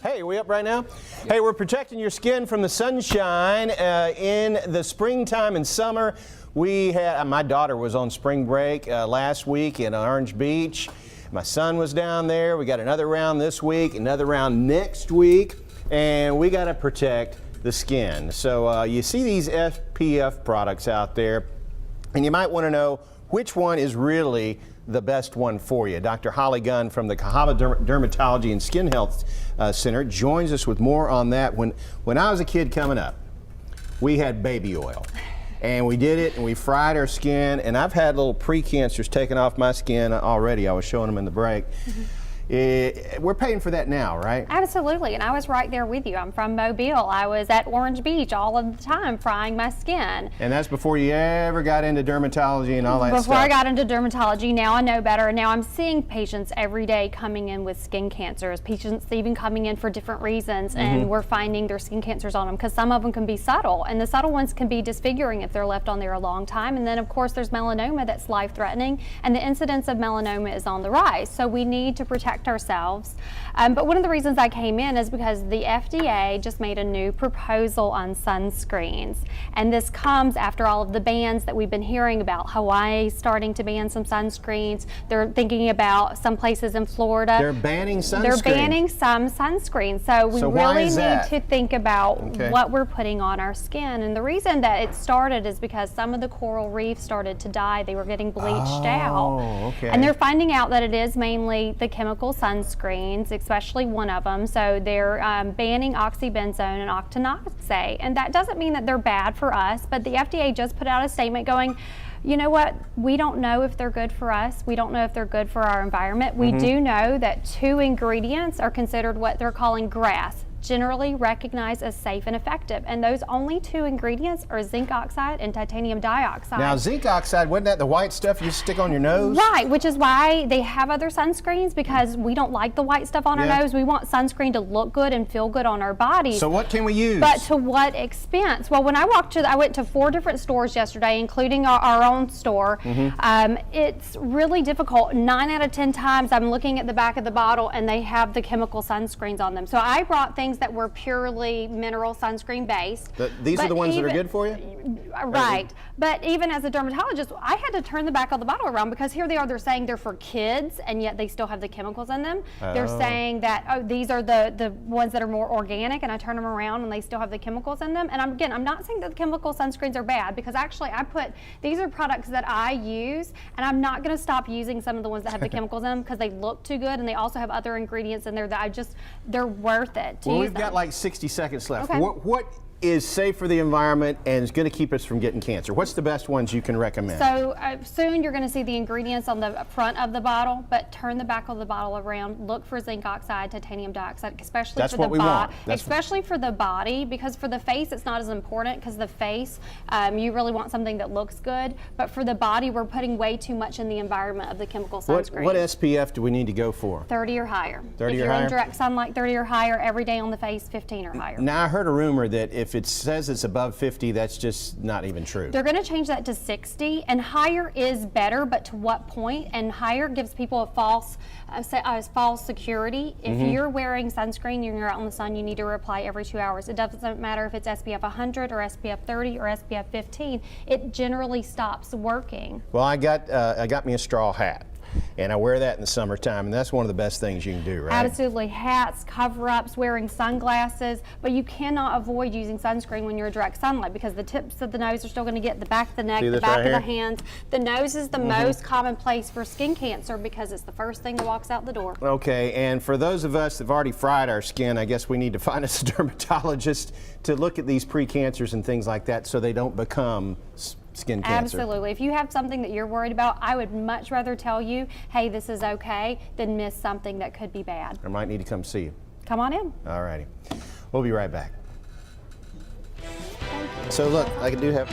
Hey, are we up right now? Hey, we're protecting your skin from the sunshine in the springtime and summer. We had, my daughter was on spring break last week in Orange Beach. My son was down there. We got another round this week, another round next week, and we got to protect the skin. So you see these SPF products out there, and you might want to know which one is really the best one for you. Dr. Holly Gunn from the Cahaba Dermatology and Skin Health Center joins us with more on that. When I was a kid coming up, we had baby oil. And we did it, and we fried our skin, and I've had little pre-cancers taken off my skin already. I was showing them in the break. We're paying for that now, right? Absolutely, and I was right there with you. I'm from Mobile. I was at Orange Beach all of the time frying my skin. And that's before you ever got into dermatology and all that stuff? Before I got into dermatology. Now I know better, and now I'm seeing patients every day coming in with skin cancers, patients even coming in for different reasons, and we're finding their skin cancers on them because some of them can be subtle, and the subtle ones can be disfiguring if they're left on there a long time. And then of course there's melanoma that's life-threatening, and the incidence of melanoma is on the rise. So we need to protect ourselves. But one of the reasons I came in is because the FDA just made a new proposal on sunscreens. And this comes after all of the bans that we've been hearing about. Hawaii starting to ban some sunscreens. They're thinking about some places in Florida. They're banning sunscreens? They're banning some sunscreens. So we really need to think about what we're putting on our skin. And the reason that it started is because some of the coral reefs started to die. They were getting bleached out. And they're finding out that it is mainly the chemical sunscreens, especially one of them. So they're banning oxybenzone and octinoxate, and that doesn't mean that they're bad for us, but the FDA just put out a statement going, you know what, we don't know if they're good for us. We don't know if they're good for our environment. We do know that 2 ingredients are considered what they're calling GRAS, generally recognized as safe and effective. And those only 2 ingredients are zinc oxide and titanium dioxide. Now zinc oxide, wasn't that the white stuff you stick on your nose? Right, which is why they have other sunscreens, because we don't like the white stuff on our nose. We want sunscreen to look good and feel good on our bodies. So what can we use? But to what expense? Well, when I went to 4 different stores yesterday, including our own store. It's really difficult. 9 out of 10 times I'm looking at the back of the bottle and they have the chemical sunscreens on them. So I brought things that were purely mineral sunscreen based. These are the ones that are good for you? Right. But even as a dermatologist, I had to turn the back of the bottle around because here they are, they're saying they're for kids and yet they still have the chemicals in them. They're saying that, oh, these are the ones that are more organic, and I turn them around and they still have the chemicals in them. And I'm not saying that the chemical sunscreens are bad, because actually these are products that I use, and I'm not going to stop using some of the ones that have the chemicals in them because they look too good, and they also have other ingredients in there that they're worth it to use. We've got like 60 seconds left. Okay. What is safe for the environment and is going to keep us from getting cancer? What's the best ones you can recommend? So soon you're going to see the ingredients on the front of the bottle, but turn the back of the bottle around. Look for zinc oxide, titanium dioxide, especially for the body. Especially for the body, because for the face it's not as important, because the face you really want something that looks good, but for the body we're putting way too much in the environment of the chemical sunscreen. What SPF do we need to go for? 30 or higher. 30 or higher? If you're in direct sunlight, 30 or higher every day on the face, 15 or higher. Now I heard a rumor that if it says it's above 50, that's just not even true. They're going to change that to 60, and higher is better, but to what point? And higher gives people a false security. If you're wearing sunscreen and you're out in the sun, you need to reapply every 2 hours. It doesn't matter if it's SPF 100 or SPF 30 or SPF 15. It generally stops working. Well, I got me a straw hat, and I wear that in the summertime, and that's one of the best things you can do, right? Absolutely. Hats, cover-ups, wearing sunglasses, but you cannot avoid using sunscreen when you're in direct sunlight, because the tips of the nose are still going to get the back of the neck, the back of the hands. The nose is the most common place for skin cancer because it's the first thing that walks out the door. Okay, and for those of us that have already fried our skin, I guess we need to find us a dermatologist to look at these pre-cancers and things like that so they don't become skin cancer. Absolutely. If you have something that you're worried about, I would much rather tell you, hey, this is okay, than miss something that could be bad. I might need to come see you. Come on in. All righty. We'll be right back. So look, I do have